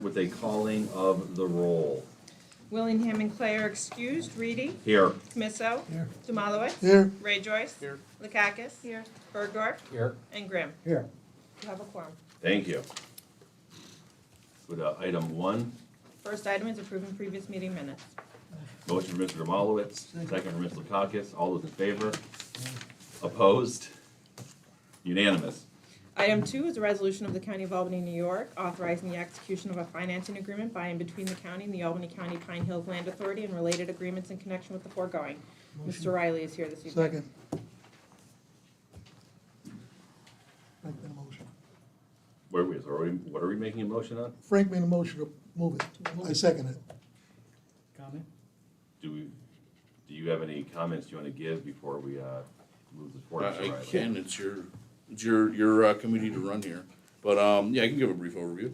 With a calling of the roll. Willingham and Clay are excused. Reedy. Here. Kmiso. Here. Tomalowitz. Here. Ray Joyce. Here. Lakakis. Here. Bergdorf. Here. And Grimm. Here. You have a quorum. Thank you. Go to item 1. First item is approving previous meeting minutes. Motion for Mr. Domowitz, second for Ms. Lakakis. All those in favor? Opposed? Unanimous. Item 2 is a resolution of the County of Albany, New York, authorizing the execution of a financing agreement by and between the county and the Albany County Pine Hills Land Authority and related agreements in connection with the foregoing. Mr. Riley is here this evening. Second. Frank made a motion. What are we making a motion on? Frank made a motion to move it. I second it. Comment? Do you have any comments you want to give before we move this forward? Mr. I Riley? can, it's your committee to run here, but, yeah, I can give a brief overview.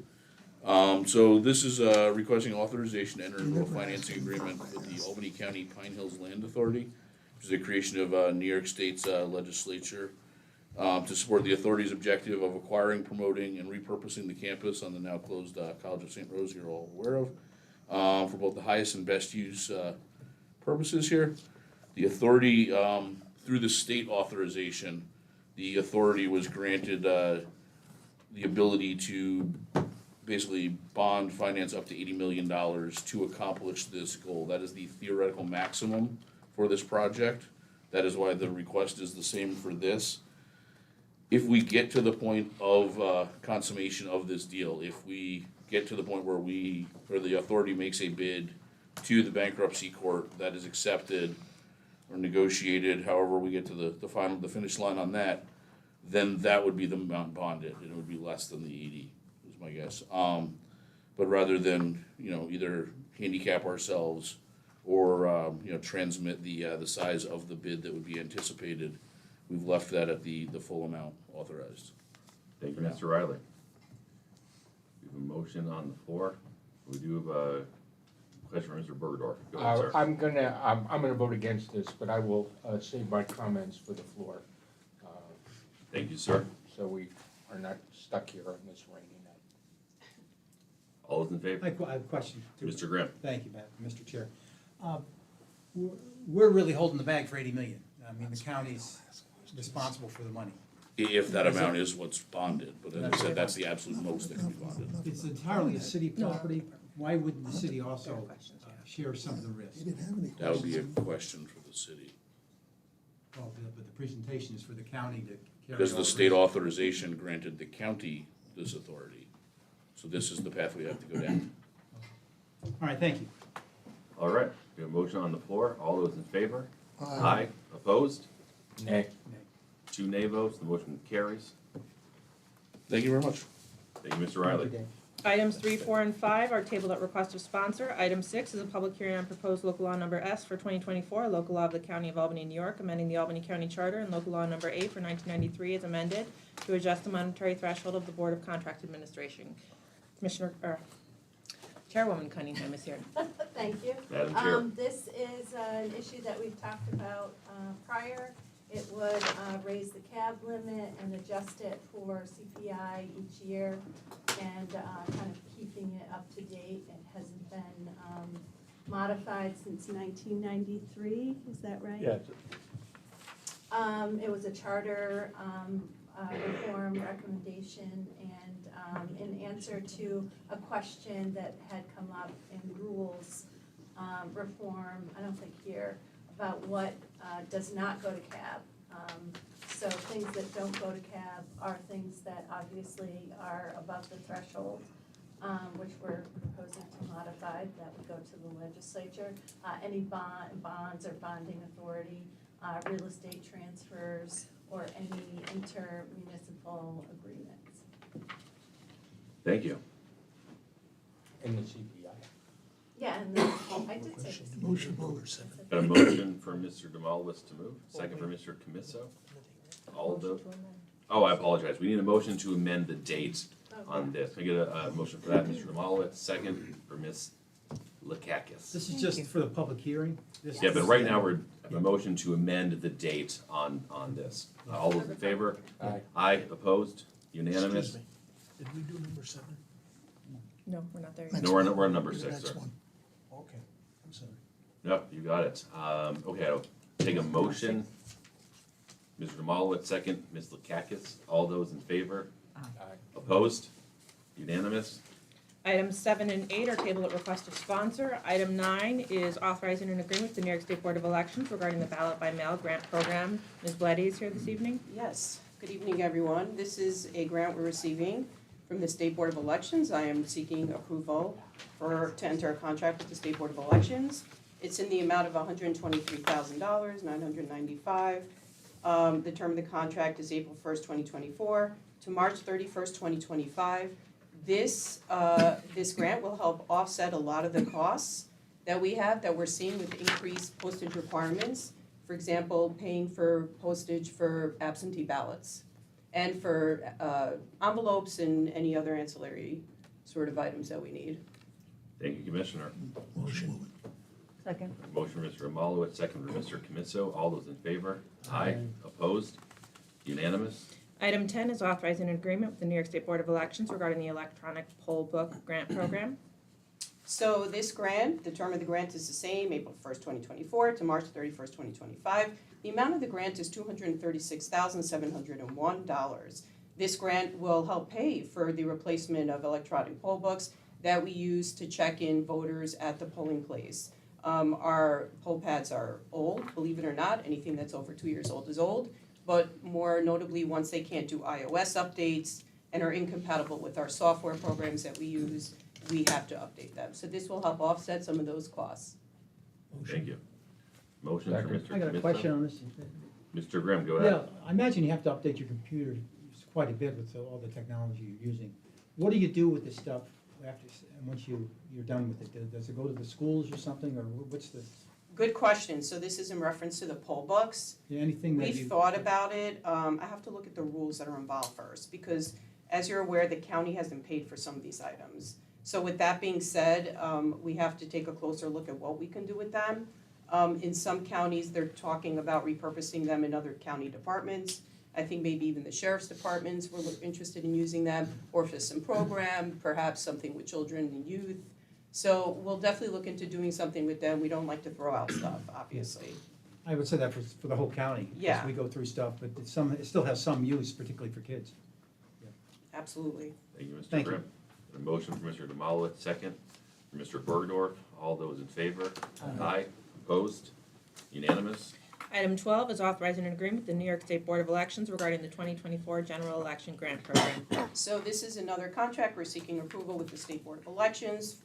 So this is, requesting authorization to enter into a financing agreement with the Albany County Pine Hills Land Authority, which is the creation of, New York State's, legislature, to support the authority's objective of acquiring, promoting, and repurposing the campus on the now closed, College of St. Rose you're all aware of, for both the highest and best use, purposes here. The authority, through the state authorization, the authority was granted the ability to basically bond finance up to $80 million to accomplish this goal. That is the theoretical maximum for this project. That is why the request is the same for this. If we get to the point of consummation of this deal, if we get to the point where the authority makes a bid to the bankruptcy court that is accepted or negotiated, however we get to the finish line on that, then that would be the amount bonded, and it would be less than the 80, is my guess. But rather than, either handicap ourselves or, transmit the size of the bid that would be anticipated, we've left that at the full amount authorized. Thank you, Mr. Riley. We have a motion on the floor. We do have a question for Mr. Bergdorf. Go ahead, sir. I'm gonna vote against this, but I will save my comments for the floor. Thank you, sir. So we are not stuck here on this rainy night. All those in favor? I have a question. Mr. Grimm. Thank you, Mr. Chair. We're really holding the bag for 80 million. I mean, the county's responsible for the money. If that amount is what's bonded, but as I said, that's the absolute most that can be bonded. It's entirely a city property. Why wouldn't the city also share some of the risk? That would be a question for the city. Well, but the presentation is for the county to carry Because all the the state risk. authorization granted the county this authority. So this is the path we have to go down. All right, thank you. All right, we have a motion on the floor. All those in favor? Aye. Opposed? Nay. 2 nay votes. The motion carries. Thank you very much. Thank you, Mr. Riley. Items 3, 4, and 5 are tabled at request of sponsor. Item 6 is a public hearing on proposed local law number S for 2024, local law of the County of Albany, New York, amending the Albany County Charter, and local law number A for 1993 is amended to adjust the monetary threshold of the Board of Contract Administration. Chairwoman Cunningham is here. Thank you. Madam Chair. This is an issue that we've talked about prior. It would raise the cab limit and adjust it for CPI each year and kind of keeping it up to date. It hasn't been modified since 1993, is that right? Yeah. It was a charter reform recommendation and in answer to a question that had come up in rules reform, I don't think here, about what does not go to cab. So things that don't go to cab are things that obviously are above the threshold, which we're proposing to modify. That would go to the legislature. Any bonds or bonding authority, real estate transfers, or any intermunicipal agreements. Thank you. In the CPI. Yeah, and then, I did say this. Motion moved. Got a motion for Mr. Demalowitz to move, second for Mr. Kmiso. All of those. Oh, I apologize. We need a motion to amend the date on this. Can I get a motion for that, Mr. Demalowitz? Second for Ms. Lakakis. This is just for the public hearing? This Yeah, is- but right now we're have a motion to amend the date on this. All those in favor? Aye. Aye, opposed, unanimous? Excuse me. Did we do number 7? No, we're not there yet. Next No, we're one. on number The 6, next sir. one. Okay, I'm sorry. No, you got it. Okay, I'll take a motion. Mr. Demalowitz, second. Ms. Lakakis, all those in favor? Aye. Opposed? Unanimous? Items 7 and 8 are tabled at request of sponsor. Item 9 is authorizing an agreement with the New York State Board of Elections regarding the ballot by mail grant program. Ms. Bleddy is here this evening. Yes, good evening, everyone. This is a grant we're receiving from the State Board of Elections. I am seeking approval to enter a contract with the State Board of Elections. It's in the amount of $123,000, $995. The term of the contract is April 1st, 2024 to March 31st, 2025. This grant will help offset a lot of the costs that we have, that we're seeing with increased postage requirements. For example, paying for postage for absentee ballots and for envelopes and any other ancillary sort of items that we need. Thank you, Commissioner. Motion. Second. Motion for Mr. Demalowitz, second for Mr. Commisso. All those in favor? Aye. Opposed? Unanimous? Item 10 is authorizing an agreement with the New York State Board of Elections regarding the electronic poll book grant program. So this grant, the term of the grant is the same, April 1st, 2024 to March 31st, 2025. The amount of the grant is $236,701. This grant will help pay for the replacement of electronic poll books that we use to check in voters at the polling place. Our poll pads are old, believe it or not. Anything that's over 2 years old is old. But more notably, once they can't do iOS updates and are incompatible with our software programs that we use, we have to update them. So this will help offset some of those costs. Thank you. Motion for Mr. Commisso. I got a question on this. Mr. Grimm, go Yeah, ahead. I imagine you have to update your computer quite a bit with all the technology you're using. What do you do with this stuff after, once you're done with it? Does it go to the schools or something, or what's the, Good question. So this is in reference to the poll books. anything that you? We've thought about it. I have to look at the rules that are involved first, because as you're aware, the county hasn't paid for some of these items. So with that being said, we have to take a closer look at what we can do with them. In some counties, they're talking about repurposing them in other county departments. I think maybe even the sheriff's departments were interested in using them, or for some program, perhaps something with children and youth. So we'll definitely look into doing something with them. We don't like to throw out stuff, obviously. I would say that for the whole county. 'Cause Yeah. we go through stuff, but it still has some use, particularly for kids. Absolutely. Thank you, Mr. Thank you. Grimm. A motion for Mr. Demalowitz, second for Mr. Bergdorf. All those in favor? Aye. Opposed? Unanimous? Item 12 is authorizing an agreement with the New York State Board of Elections regarding the 2024 general election grant program. So this is another contract. We're seeking approval with the State Board of Elections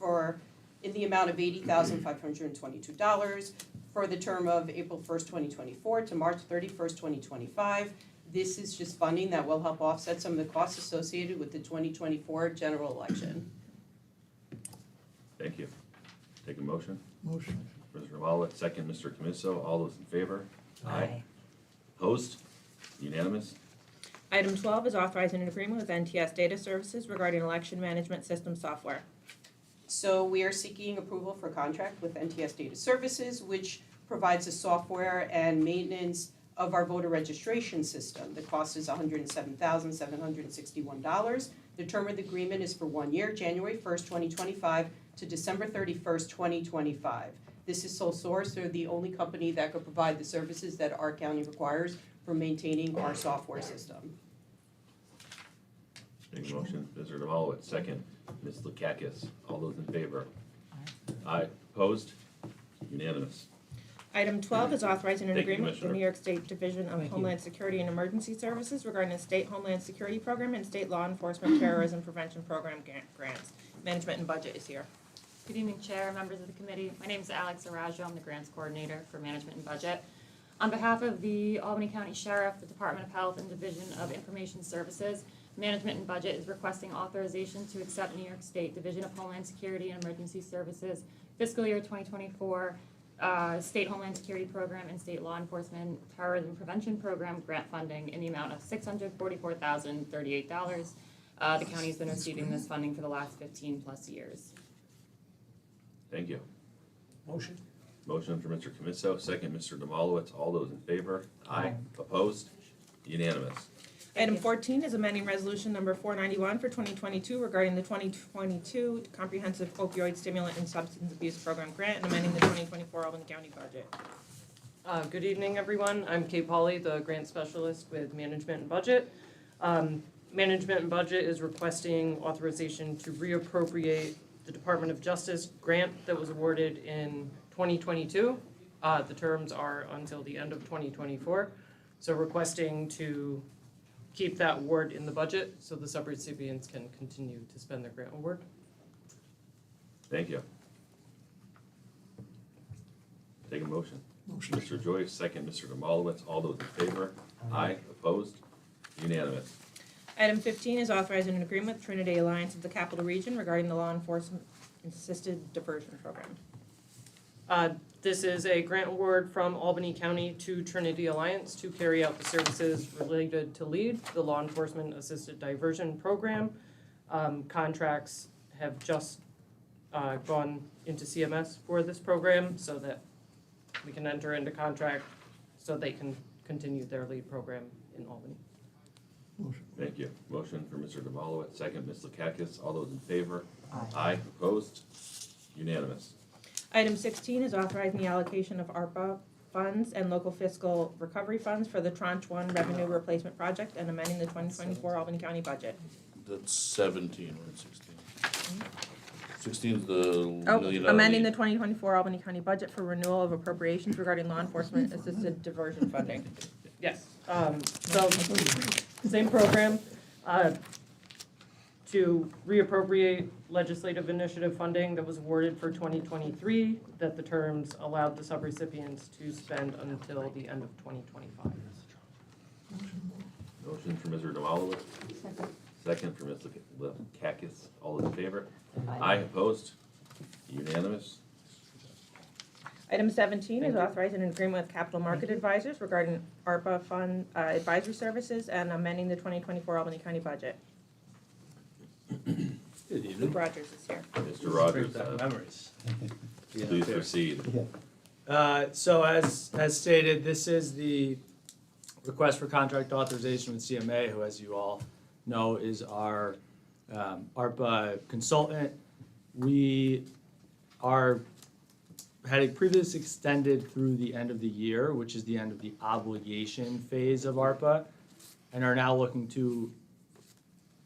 in the amount of $80,522 for the term of April 1st, 2024 to March 31st, 2025. This is just funding that will help offset some of the costs associated with the 2024 general election. Thank you. Take a motion. Motion. Mr. Demalowitz, second Mr. Commisso. All those in favor? Aye. Opposed? Unanimous? Item 12 is authorizing an agreement with NTS Data Services regarding election management system software. So we are seeking approval for contract with NTS Data Services, which provides the software and maintenance of our voter registration system. The cost is $107,761. The term of the agreement is for 1 year, January 1st, 2025 to December 31st, 2025. This is sole source. They're the only company that could provide the services that our county requires for maintaining our software system. Take a motion. Mr. Demalowitz, second. Ms. Lakakis. All those in favor? Aye. Opposed? Unanimous? Item 12 is authorizing an Thank you, agreement with the Commissioner. New York State Division of Thank you. Homeland Security and Emergency Services regarding the state Homeland Security Program and state law enforcement terrorism prevention program grants. Management and budget is here. Good evening, Chair, members of the committee. My name is Alex Arajo. I'm the Grants Coordinator for Management and Budget. On behalf of the Albany County Sheriff, the Department of Health, and Division of Information Services, Management and Budget is requesting authorization to accept New York State Division of Homeland Security and Emergency Services fiscal year 2024 State Homeland Security Program and State Law Enforcement Terrorism Prevention Program grant funding in the amount of $644,038. The county has been receiving this funding for the last 15+ years. Thank you. Motion. Motion for Mr. Commisso, second Mr. Demalowitz. All those in favor? Aye. Opposed? Unanimous? Item you. 14 is amending resolution number 491 for 2022 regarding the 2022 Comprehensive Opioid Stimulant and Substance Abuse Program Grant and amending the 2024 Albany County budget. Good evening, everyone. I'm Kate Pauley, the grant specialist with Management and Budget. Management and Budget is requesting authorization to reappropriate the Department of Justice grant that was awarded in 2022. The terms are until the end of 2024. So requesting to keep that award in the budget so the subrecipients can continue to spend their grant award. Thank you. Take a motion. Motion. Mr. Joyce, second, Mr. Demolowitz, all those in favor? Aye. Opposed? Unanimous. Item 15 is authorizing an agreement with Trinity Alliance of the Capital Region regarding the law enforcement assisted diversion program. This is a grant award from Albany County to Trinity Alliance to carry out the services related to LEAD, the Law Enforcement Assisted Diversion Program. Contracts have just gone into CMS for this program so that we can enter into contract so they can continue their LEAD program in Albany. Motion. Thank you. Motion for Mr. Demolowitz, second, Ms. Lakakis, all those in favor? Aye. Opposed? Unanimous. Item 16 is authorizing the allocation of ARPA funds and local fiscal recovery funds for the Tranche 1 Revenue Replacement Project and amending the 2024 Albany County budget. That's 17, we're at 16. 16 is the Oh, million. amending the 2024 Albany County budget for renewal of appropriations regarding law enforcement assisted diversion funding. Yes, so, same program, to reappropriate legislative initiative funding that was awarded for 2023, that the terms allowed the subrecipients to spend until the end of 2025. Motion for Mr. Demolowitz. Second for Ms. Lakakis, all those in favor? Aye. Opposed? Unanimous. Item 17 is authorizing an agreement with Capital Market Advisors regarding ARPA fund advisory services and amending the 2024 Albany County budget. Good Luke evening. Rogers is here. Mr. Rogers, Brings back memories. please proceed. So as stated, this is the request for contract authorization with CMA, who, as you all know, is our ARPA consultant. We had a previous extended through the end of the year, which is the end of the obligation phase of ARPA, and are now looking to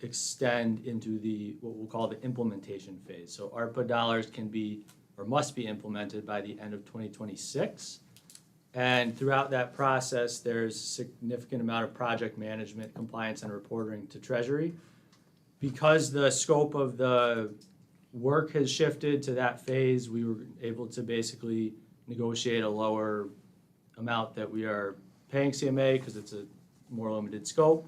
extend into the, what we'll call the implementation phase. So ARPA dollars can be, or must be implemented by the end of 2026. And throughout that process, there's a significant amount of project management, compliance, and reporting to Treasury. Because the scope of the work has shifted to that phase, we were able to basically negotiate a lower amount that we are paying CMA because it's a more limited scope.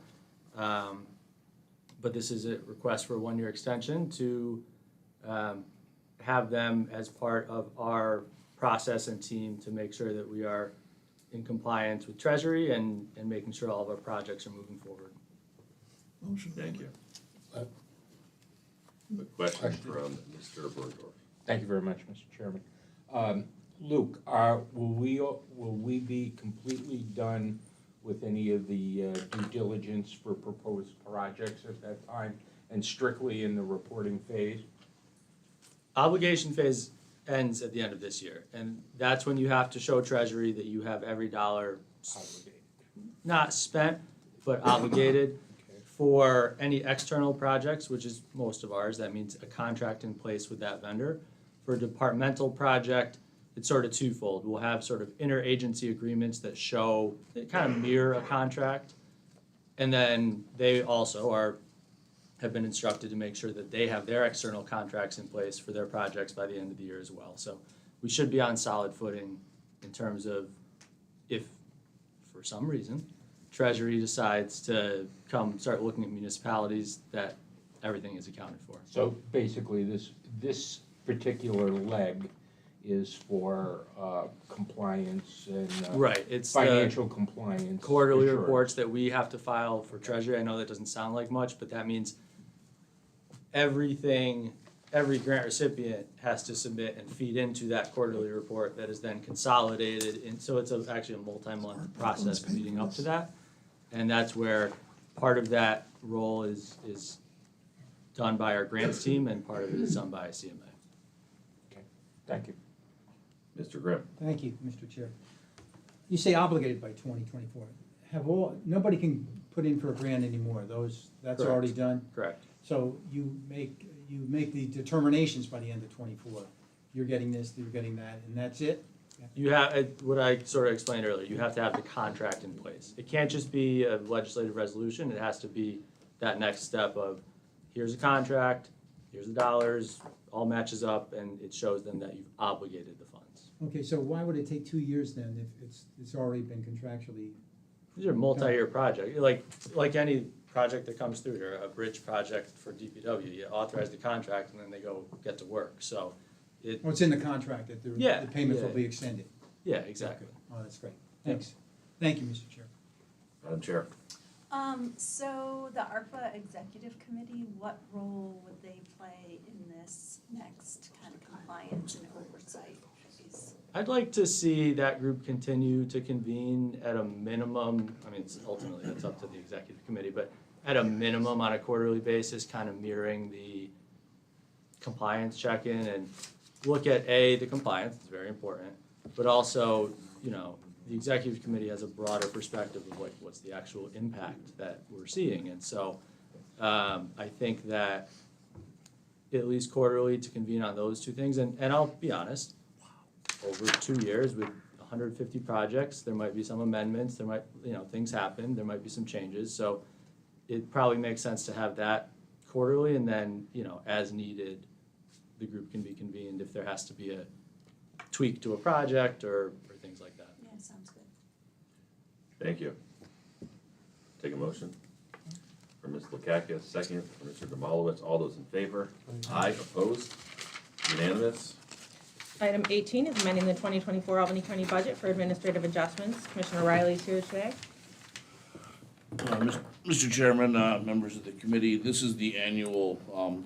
But this is a request for a one-year extension to have them as part of our process and team to make sure that we are in compliance with Treasury and making sure all of our projects are moving forward. Motion. Thank you. A question from Mr. Bergdorf. Thank you very much, Mr. Chairman. Luke, will we be completely done with any of the due diligence for proposed projects at that time, and strictly in the reporting phase? Obligation phase ends at the end of this year, and that's when you have to show Treasury that you have every dollar Obligated. not spent, but obligated. For any external projects, which is most of ours, that means a contract in place with that vendor. For a departmental project, it's sort of twofold. We'll have sort of interagency agreements that show, that kind of mirror a contract. And then they also have been instructed to make sure that they have their external contracts in place for their projects by the end of the year as well. So we should be on solid footing in terms of if, for some reason, Treasury decides to start looking at municipalities, that everything is accounted for. So basically, this particular leg is for compliance and Right, it's the financial compliance. quarterly assurance. reports that we have to file for Treasury. I know that doesn't sound like much, but that means every grant recipient has to submit and feed into that quarterly report that is then consolidated. And so it's actually a multi-month process leading up to that. And that's where part of that role is done by our grants team and part of it is done by CMA. Thank you. Mr. Grimm. Thank you, Mr. Chair. You say obligated by 2024. Nobody can put in for a grant anymore, that's Correct. already done? Correct. So you make the determinations by the end of '24. You're getting this, you're getting that, and that's it? You have, what I sort of explained earlier, you have to have the contract in place. It can't just be a legislative resolution, it has to be that next step of, here's a contract, here's the dollars, all matches up, and it shows them that you've obligated the funds. Okay, so why would it take 2 years then if it's already been contractually? These are multi-year projects, like any project that comes through here, a bridge project for DPW, you authorize the contract and then they go get to work, so it, Oh, it's in the contract that the Yeah, payments will yeah. be extended? yeah, exactly. Oh, that's great. Thanks. Thank you, Mr. Chair. Madam Chair. So the ARPA Executive Committee, what role would they play in this next kind of compliance and oversight piece? I'd like to see that group continue to convene at a minimum, I mean, ultimately, that's up to the executive committee, but at a minimum on a quarterly basis, kind of mirroring the compliance check-in and look at the compliance, it's very important, but also, the executive committee has a broader perspective of like, what's the actual impact that we're seeing, and so, I think that at least quarterly to convene on those two things, and I'll be honest, over 2 years with 150 projects, there might be some amendments, there might, things happen, there might be some changes, so it probably makes sense to have that quarterly, and then, as needed, the group can be convened if there has to be a tweak to a project or things like that. Yeah, sounds good. Thank you. Take a motion for Ms. Lukakis, second for Mr. Demalowitz. All those in favor? Aye. Opposed? Unanimous? Item 18 is amending the 2024 Albany County budget for administrative adjustments. Commissioner Riley is here today. Mr. Chairman, members of the committee, this is the annual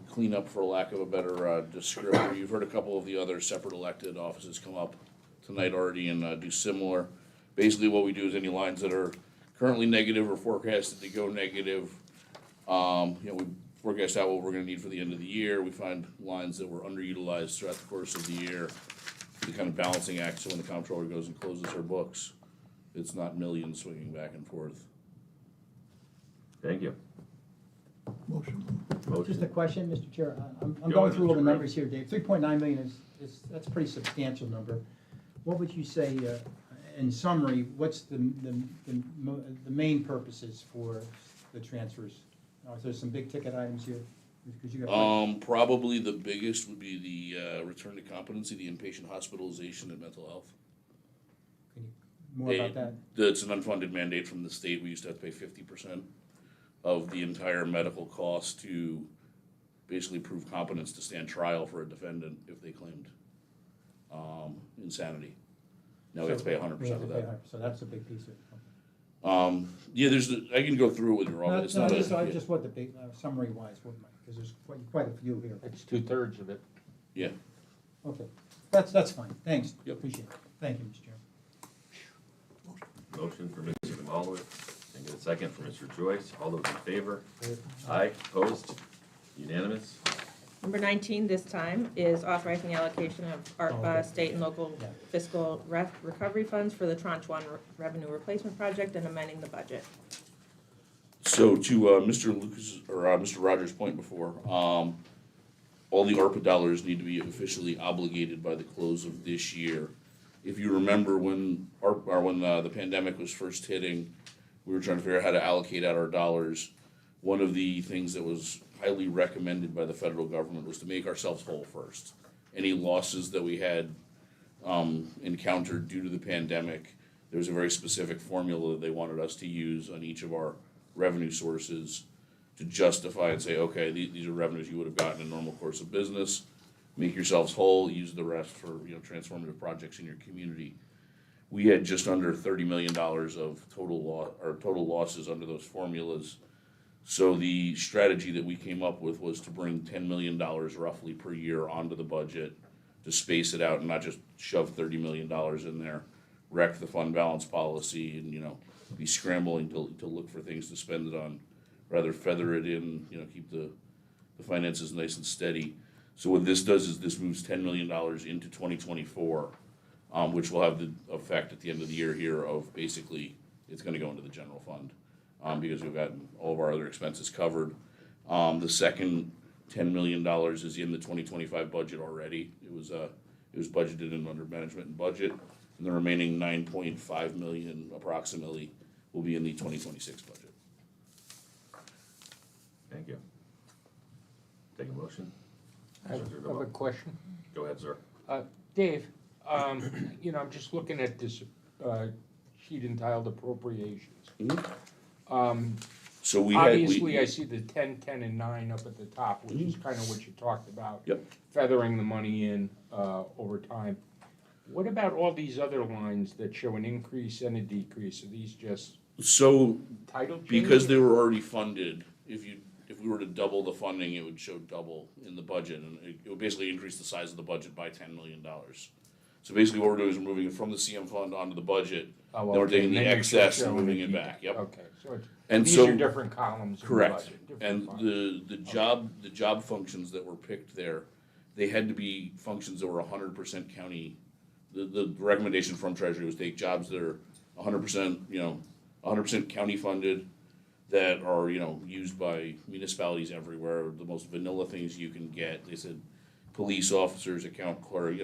cleanup, for lack of a better descriptor. You've heard a couple of the other separate elected offices come up tonight already and do similar. Basically, what we do is any lines that are currently negative or forecasted to go negative, we forecast out what we're gonna need for the end of the year. We find lines that were underutilized throughout the course of the year. The kind of balancing act, so when the comptroller goes and closes her books, it's not millions swinging back and forth. Thank you. Motion. Just a Motion. question, Mr. Chair. I'm Go going ahead, through all the Mr. numbers here, Dave. 3.9 million that's a pretty substantial number. What would you say, in summary, what's the main purposes for the transfers? Is there some big ticket items here? Because you got. Probably the biggest would be the return to competency, the inpatient hospitalization and mental health. Can you, more about that? It's an unfunded mandate from the state. We used to have to pay 50% of the entire medical cost to basically prove competence to stand trial for a defendant if they claimed insanity. Now we have to pay 100% of that. So that's a big piece of it. I can go through it with your office. It's not I a, just want the big, summary wise, because there's quite a few here. It's 2/3 of it. yeah. Okay, that's fine, thanks, Yep. appreciate it. Thank you, Mr. Chairman. Motion for Mr. Demalowitz. And get a second for Mr. Joyce. All those in favor? Aye. Opposed? Unanimous? Number 19 this time is authorizing the allocation of ARPA, okay. state and local Yeah. fiscal recovery funds for the Tranche 1 revenue replacement project and amending the budget. So to Mr. Lucas, or Mr. Rogers' point before, all the ARPA dollars need to be officially obligated by the close of this year. If you remember when the pandemic was first hitting, we were trying to figure out how to allocate out our dollars. One of the things that was highly recommended by the federal government was to make ourselves whole first. Any losses that we had encountered due to the pandemic, there was a very specific formula that they wanted us to use on each of our revenue sources to justify and say, okay, these are revenues you would have gotten in normal course of business. Make yourselves whole, use the rest for transformative projects in your community. We had just under $30 million of total losses under those formulas. So the strategy that we came up with was to bring $10 million roughly per year onto the budget, to space it out and not just shove $30 million in there, wreck the fund balance policy, and be scrambling to look for things to spend it on. rather feather it in, keep the finances nice and steady. So what this does is this moves $10 million into 2024, which will have the effect at the end of the year here of basically it's going to go into the general fund because we've got all of our other expenses covered. The second $10 million is in the 2025 budget already. It was budgeted in under management and budget, and the remaining 9.5 million approximately will be in the 2026 budget. Thank you. Take a motion. I have a question. Go ahead, sir. Dave, I'm just looking at this sheet entitled appropriations. So Obviously, I see the 10, 10, and 9 up at the top, which is kind of what you talked about. Yep. Feathering the money in over time. What about all these other lines that show an increase and a decrease? Are these just So title changes? because they were already funded, if we were to double the funding, it would show double in the budget, and it would basically increase the size of the budget by $10 million. So basically what we're doing is we're moving it from the CM fund onto the budget, Oh, then we're okay, taking the then you're excess and showing moving the it back, yep. Okay, so And these so, are different columns in the correct, budget, different and funds. the job functions that were picked there, they had to be functions that were 100% county. The recommendation from Treasury was take jobs that are 100%, 100% county funded, that are, used by municipalities everywhere, the most vanilla things you can get. They said police officers, account clerk,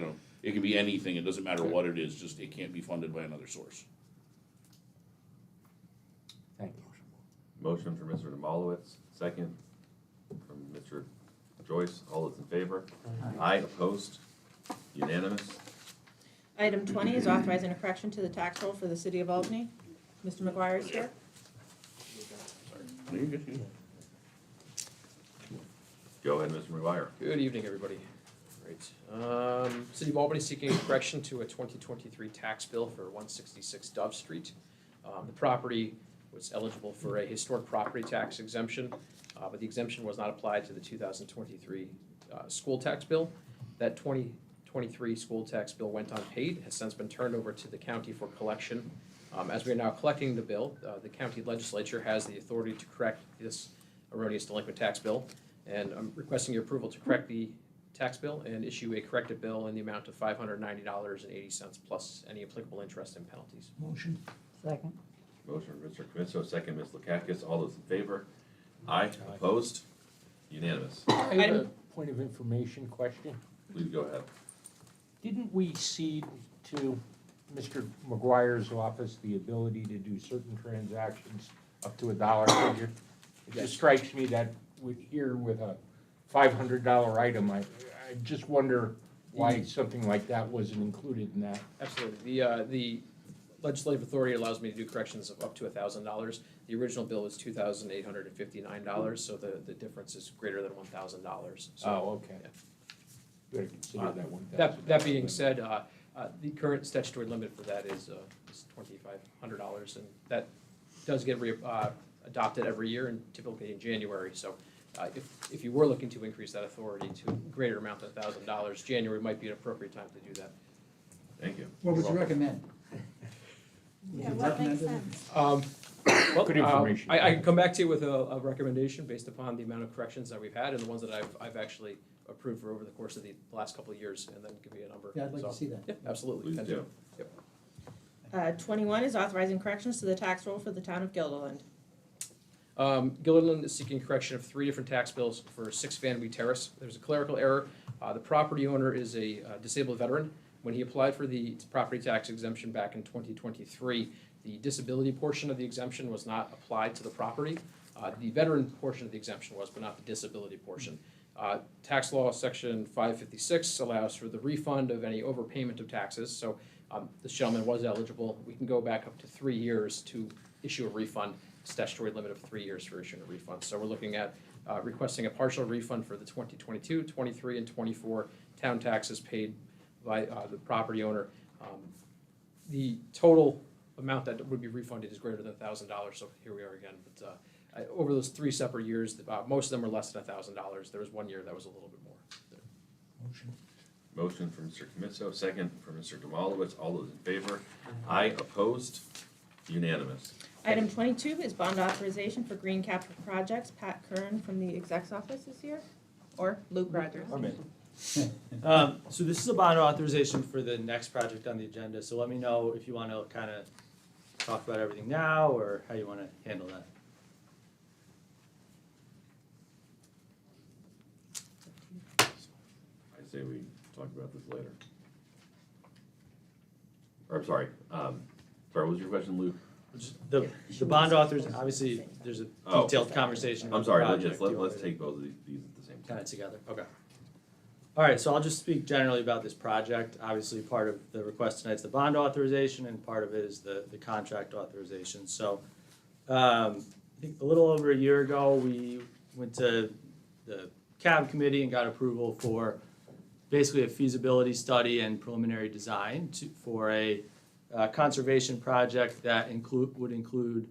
it can be anything, it doesn't matter what it is, just it can't be funded by another source. Thank you. Motion from Mr. Demolowitz, second from Mr. Joyce. All those in favor? Aye. Opposed? Unanimous? Item 20 is authorizing a correction to the tax roll for the city of Albany. Mr. McGuire is here. There you go. Go ahead, Mr. McGuire. Good evening, everybody. Great. City of Albany seeking a correction to a 2023 tax bill for 166 Dove Street. The property was eligible for a historic property tax exemption, but the exemption was not applied to the 2023 school tax bill. That 2023 school tax bill went unpaid, has since been turned over to the county for collection. As we are now collecting the bill, the county legislature has the authority to correct this erroneous delinquent tax bill. And I'm requesting your approval to correct the tax bill and issue a corrected bill in the amount of $590.80 plus any applicable interest and penalties. Motion. Second. Motion from Mr. Canisso, second Ms. Lakakis. All those in favor? Aye. Opposed? Unanimous. I have a point of information question. Please go ahead. Didn't we cede to Mr. McGuire's office the ability to do certain transactions up to $1 figure? It just strikes me that here with a $500 item, I just wonder why something like that wasn't included in that. Absolutely. The legislative authority allows me to do corrections of up to $1,000. The original bill was $2,859, so the difference is greater than $1,000. So, Oh, okay. yeah. Better consider that $1,000. That being said, the current statutory limit for that is $2,500, and that does get adopted every year, and typically in January. So if you were looking to increase that authority to a greater amount than $1,000, January might be an appropriate time to do that. Thank you. What would you recommend? Would Yeah, you what makes recommend it? sense? Well, Good information. I can come back to you with a recommendation based upon the amount of corrections that we've had and the ones that I've actually approved for over the course of the last couple of years, and then give you a number. Yeah, I'd like to So, see that. Yeah, absolutely. Please Can do. Yep. 21 is authorizing corrections to the tax roll for the town of Guilderland. Gilderland is seeking correction of 3 different tax bills for 6 Vanby Terrace. There's a clerical error. The property owner is a disabled veteran. When he applied for the property tax exemption back in 2023, the disability portion of the exemption was not applied to the property. The veteran portion of the exemption was, but not the disability portion. Tax law section 556 allows for the refund of any overpayment of taxes. So this gentleman was eligible. We can go back up to 3 years to issue a refund, statutory limit of 3 years for issuing a refund. So we're looking at requesting a partial refund for the 2022, 23, and 24 town taxes paid by the property owner. The total amount that would be refunded is greater than $1,000, so here we are again. But over those 3 separate years, most of them are less than $1,000. There was 1 year that was a little bit more. Motion. Motion from Mr. Canisso, second from Mr. Demolowitz. All those in favor? Aye. Opposed? Unanimous. Item 22 is bond authorization for green capital projects. Pat Kern from the exec's office is here, or Luke Rogers. Or me. So this is a bond authorization for the next project on the agenda, so let me know if you want to kind of talk about everything now, or how you want to handle that. I say we talk about this later. Or, I'm sorry, what was your question, Luke? The bond authors, obviously, there's a Oh. detailed conversation about I'm the sorry, project. let's take both of these at the same Kind time. of together, okay. All right, so I'll just speak generally about this project. Obviously, part of the request tonight is the bond authorization, and part of it is the contract authorization. So, I think a little over a year ago, we went to the CAB committee and got approval for basically a feasibility study and preliminary design for a conservation project that would include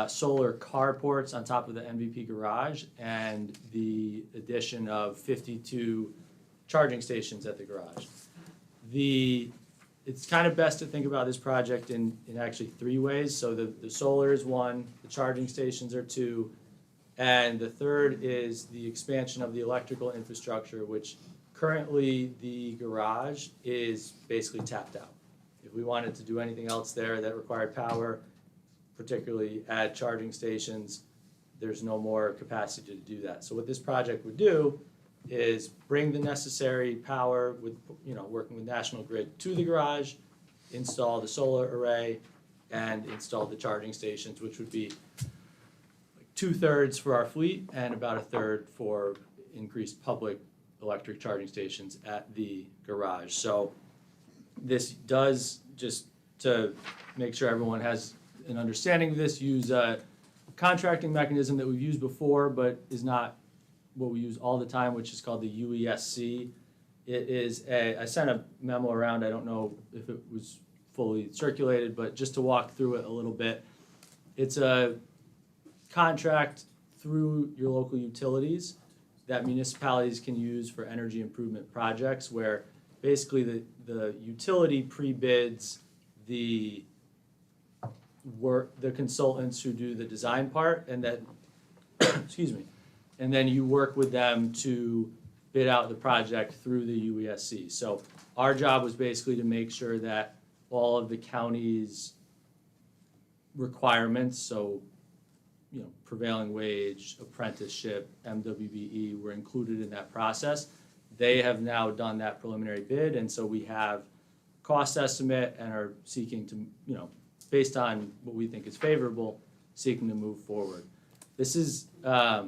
solar carports on top of the MVP garage and the addition of 52 charging stations at the garage. It's kind of best to think about this project in actually three ways. So the solar is one, the charging stations are two, and the third is the expansion of the electrical infrastructure, which currently the garage is basically tapped out. If we wanted to do anything else there that required power, particularly add charging stations, there's no more capacity to do that. So what this project would do is bring the necessary power with, working with National Grid to the garage, install the solar array, and install the charging stations, which would be like 2/3 for our fleet and about 1/3 for increased public electric charging stations at the garage. So this does, just to make sure everyone has an understanding of this, use a contracting mechanism that we've used before but is not what we use all the time, which is called the UESC. It is I sent a memo around, I don't know if it was fully circulated, but just to walk through it a little bit. It's a contract through your local utilities that municipalities can use for energy improvement projects, where basically the utility pre-bids the consultants who do the design part, and then, excuse me, and then you work with them to bid out the project through the UESC. So our job was basically to make sure that all of the county's requirements, so prevailing wage, apprenticeship, MWBE were included in that process. They have now done that preliminary bid, and so we have cost estimate and are seeking to, based on what we think is favorable, seeking to move forward. This is a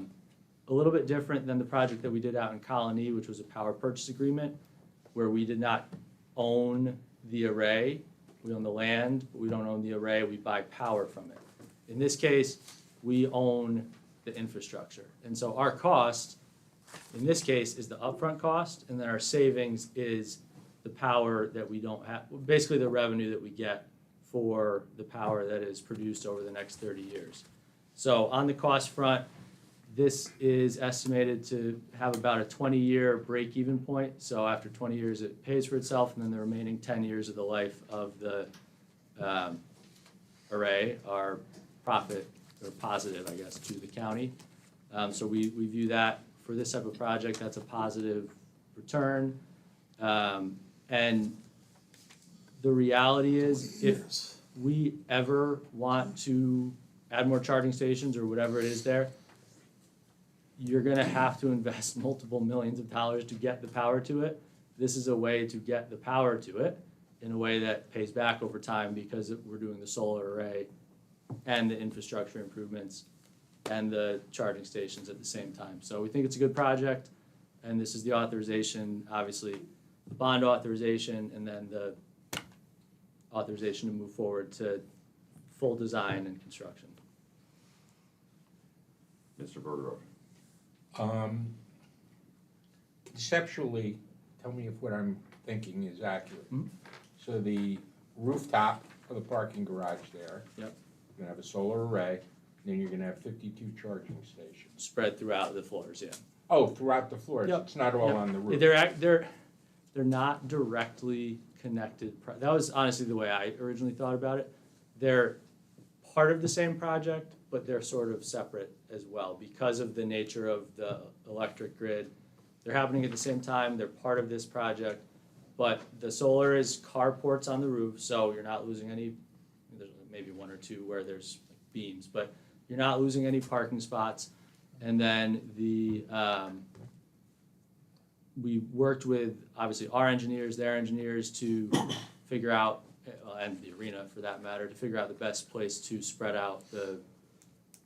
little bit different than the project that we did out in Colony, which was a power purchase agreement, where we did not own the array. We own the land, but we don't own the array, we buy power from it. In this case, we own the infrastructure. And so our cost, in this case, is the upfront cost, and then our savings is the power that we don't have, basically the revenue that we get for the power that is produced over the next 30 years. So on the cost front, this is estimated to have about a 20-year break-even point. So after 20 years, it pays for itself, and then the remaining 10 years of the life of the array are profit or positive, I guess, to the county. So we view that for this type of project, that's a positive return. And the reality is, if we ever want to add more charging stations or whatever it is there, you're gonna have to invest multiple millions of dollars to get the power to it. This is a way to get the power to it in a way that pays back over time, because we're doing the solar array and the infrastructure improvements and the charging stations at the same time. So we think it's a good project, and this is the authorization, obviously, the bond authorization, and then the authorization to move forward to full design and construction. Mr. Bergeron. Conceptually, tell me if what I'm thinking is accurate. Mhm. So the rooftop of the parking garage there. Yep. You're gonna have a solar array, and then you're gonna have 52 charging stations. Spread throughout the floors, yeah. Oh, throughout the floors, Yep. it's not all Yep. on the roof? They're not directly connected. That was honestly the way I originally thought about it. They're part of the same project, but they're sort of separate as well because of the nature of the electric grid. They're happening at the same time, they're part of this project, but the solar is carports on the roof, so you're not losing any, there's maybe one or two where there's beams, but you're not losing any parking spots. And then we worked with, obviously, our engineers, their engineers, to figure out, and the arena for that matter, to figure out the best place to spread out the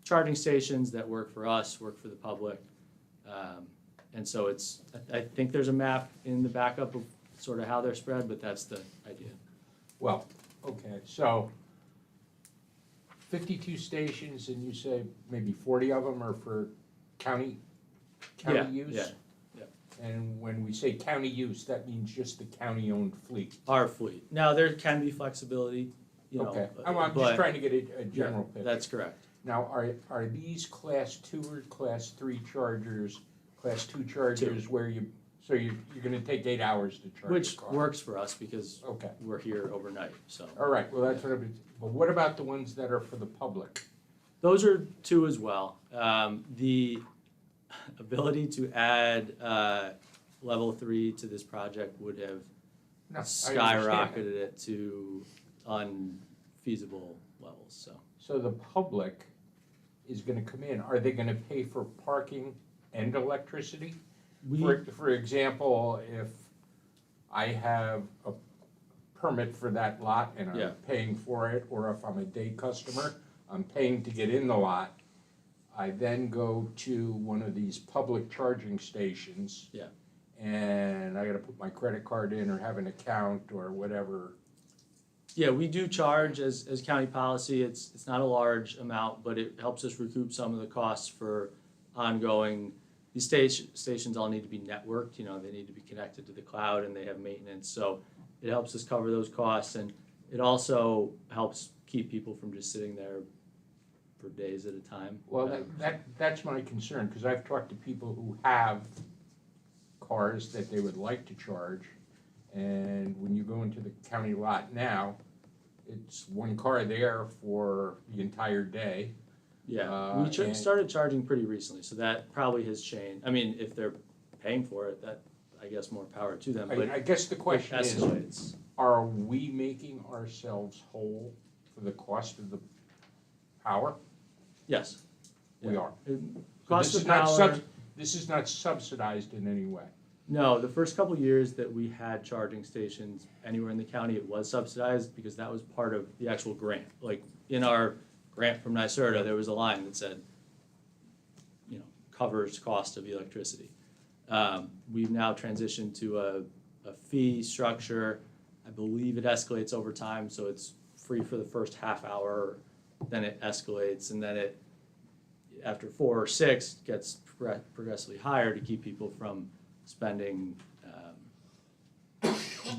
charging stations that work for us, work for the public. And so it's, I think there's a map in the backup of sort of how they're spread, but that's the idea. Well, okay, so 52 stations, and you say maybe 40 of them are for county use? Yeah, And when we say county use, that means just the county-owned fleet? our fleet. Now, there can be flexibility, you know. Okay, I'm just but- trying to get a general yeah, picture. That's correct. Now, are these class 2 or class 3 chargers, class 2 chargers where so you're gonna take 8 hours to charge Which a car? works for us because Okay, we're here overnight, so. all right, well, that's what but what about the ones that are for the public? Those are two as well. The ability to add level 3 to this project would have No, I understand skyrocketed it to unfeasible levels, so. So the public is gonna come in, are they gonna pay for parking and electricity? For example, if I have a permit for that lot and Yeah. I'm paying for it, or if I'm a day customer, I'm paying to get in the lot, I then go to one of these public charging stations. Yeah. And I gotta put my credit card in or have an account or whatever. Yeah, we do charge as county policy. It's not a large amount, but it helps us recoup some of the costs for ongoing. These stations all need to be networked, you know, they need to be connected to the cloud and they have maintenance. So it helps us cover those costs, and it also helps keep people from just sitting there for days at a time. Well, that's my concern, because I've talked to people who have cars that they would like to charge, and when you go into the county lot now, it's one car there for the entire day. Yeah, we and- started charging pretty recently, so that probably has changed. I mean, if they're paying for it, that, I guess, more power to them, but I guess the it question is, escalates. are we making ourselves whole for the cost of the power? Yes. We Yeah. are. It- So Cost this of is not power, This is not subsidized in any way. no, the first couple years that we had charging stations anywhere in the county, it was subsidized because that was part of the actual grant. Like, in our grant from NYSERDA, there was a line that said, you know, covers cost of electricity. We've now transitioned to a fee structure. I believe it escalates over time, so it's free for the first half hour, then it escalates, and then it, after 4 or 6, gets progressively higher to keep people from spending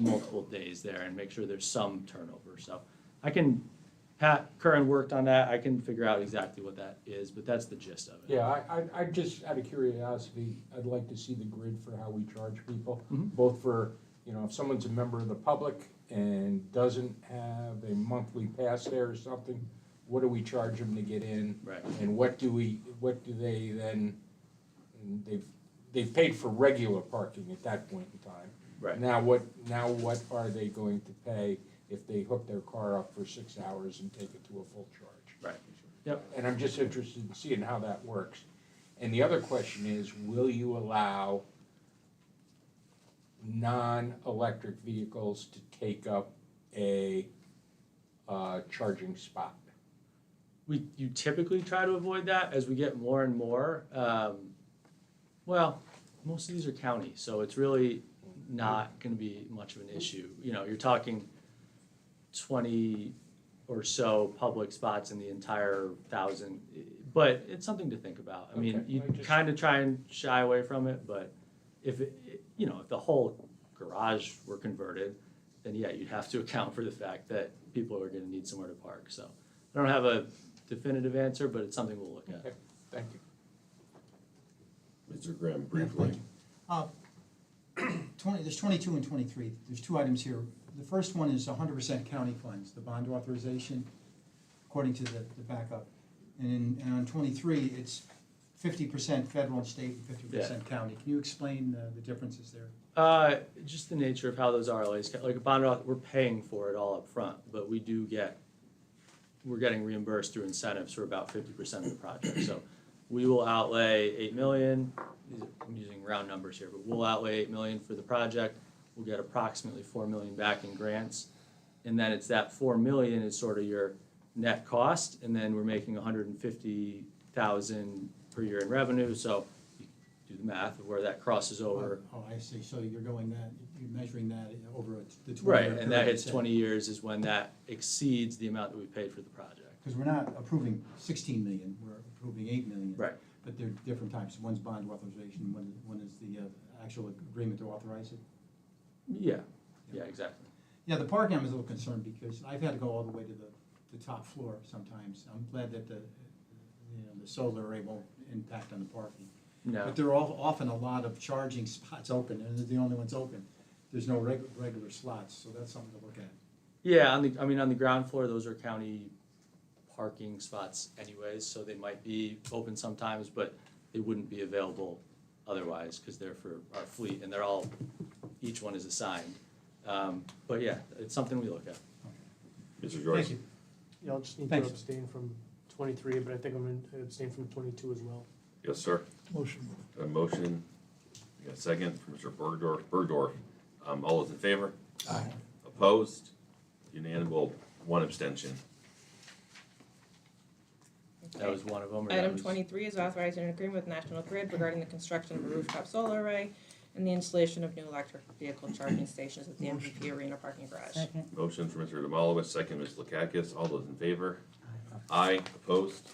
multiple days there and make sure there's some turnover. So I can, Pat Curran worked on that, I can figure out exactly what that is, but that's the gist of it. Yeah, I just, out of curiosity, I'd like to see the grid for how we charge people, Mhm. both for, you know, if someone's a member of the public and doesn't have a monthly pass there or something, what do we charge them to get in? Right. And what do they then, and they've paid for regular parking at that point in time. Right. Now what are they going to pay if they hook their car up for 6 hours and take it to a full charge? Right. Yep. And I'm just interested in seeing how that works. And the other question is, will you allow non-electric vehicles to take up a charging spot? You typically try to avoid that as we get more and more. Well, most of these are county, so it's really not gonna be much of an issue. You know, you're talking 20 or so public spots in the entire 1,000, but it's something to think about. I mean, Okay, you I just- kind of try and shy away from it, but if you know, if the whole garage were converted, then yeah, you'd have to account for the fact that people are gonna need somewhere to park, so. I don't have a definitive answer, but it's something we'll look at. Okay, thank you. Mr. Graham, briefly. There's 22 and 23. There's 2 items here. The first one is 100% county funds, the bond authorization. according to the backup. And on 23, it's 50% federal and state and 50% county. Can you explain the differences there? Just the nature of how those RLAs, like a bond, we're paying for it all up front, but we're getting reimbursed through incentives for about 50% of the project. So we will outlay 8 million, I'm using round numbers here, but we'll outlay 8 million for the project. We'll get approximately 4 million back in grants. And then it's that 4 million is sort of your net cost, and then we're making 150,000 per year in revenue, so you do the math of where that crosses over. Oh, I see. So you're measuring that over the 20-year Right, period. and that hits 20 years is when that exceeds the amount that we paid for the project. Because we're not approving 16 million, we're approving 8 million. Right. But they're different types. One's bond authorization, one is the actual agreement to authorize it. Yeah, exactly. Yeah, the parking, I'm a little concerned because I've had to go all the way to the top floor sometimes. I'm glad that the solar array won't impact on the parking. No, But there are often a lot of charging spots open, and they're the only ones open. There's no regular slots, so that's something to look at. yeah, on the ground floor, those are county parking spots anyways, so they might be open sometimes, but they wouldn't be available otherwise, because they're for our fleet, and they're all, each one is assigned. But yeah, it's something we look at. Mr. Joyce? Thank you. Yeah, I'll just need to Thanks. abstain from 23, but I think I'm going to abstain from 22 as well. Yes, sir. Motion. A motion, we got a second from Mr. Bergdorf. All those in favor? Aye. Opposed? Unanimous, one abstention. That was one of them. or that Item was- 23 is authorizing an agreement with National Grid regarding the construction of a rooftop solar array and the installation of new electric vehicle charging stations at the MVP Arena parking garage. Second. Motion for Mr. Demolowitz, second Ms. Lakakis. All those in favor? Aye. Opposed?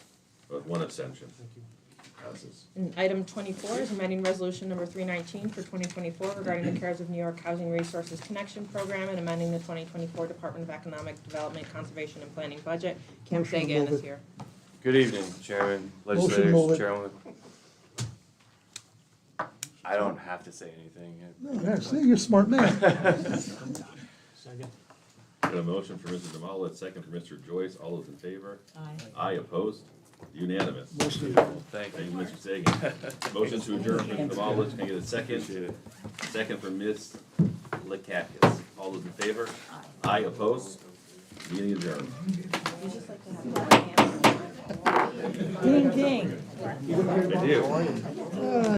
With one abstention. Thank you. Passes. And item 24 is amending resolution number 319 for 2024 regarding the Cares of New York Housing Resources Connection Program and amending the 2024 Department of Economic Development, Conservation, and Planning budget. Kim Motion to Fagan move is it. here. Good evening, Chairman, Motion, move legislators, it. Chairwoman. I don't have to say anything. No, see, you're a smart man. Second. Got a motion for Mr. Demolowitz, second for Mr. Joyce. All those in favor? Aye. Aye. Opposed? Unanimous. Motion. Thank Thank you. you, Mr. Sagan. Motion to adjourn, Mr. Demolowitz. Can I get a Appreciate second? it. Second for Ms. Lakakis. All those in favor? Aye. Opposed? Meeting adjourned. You just like to have the hands. Ding, ding. I do.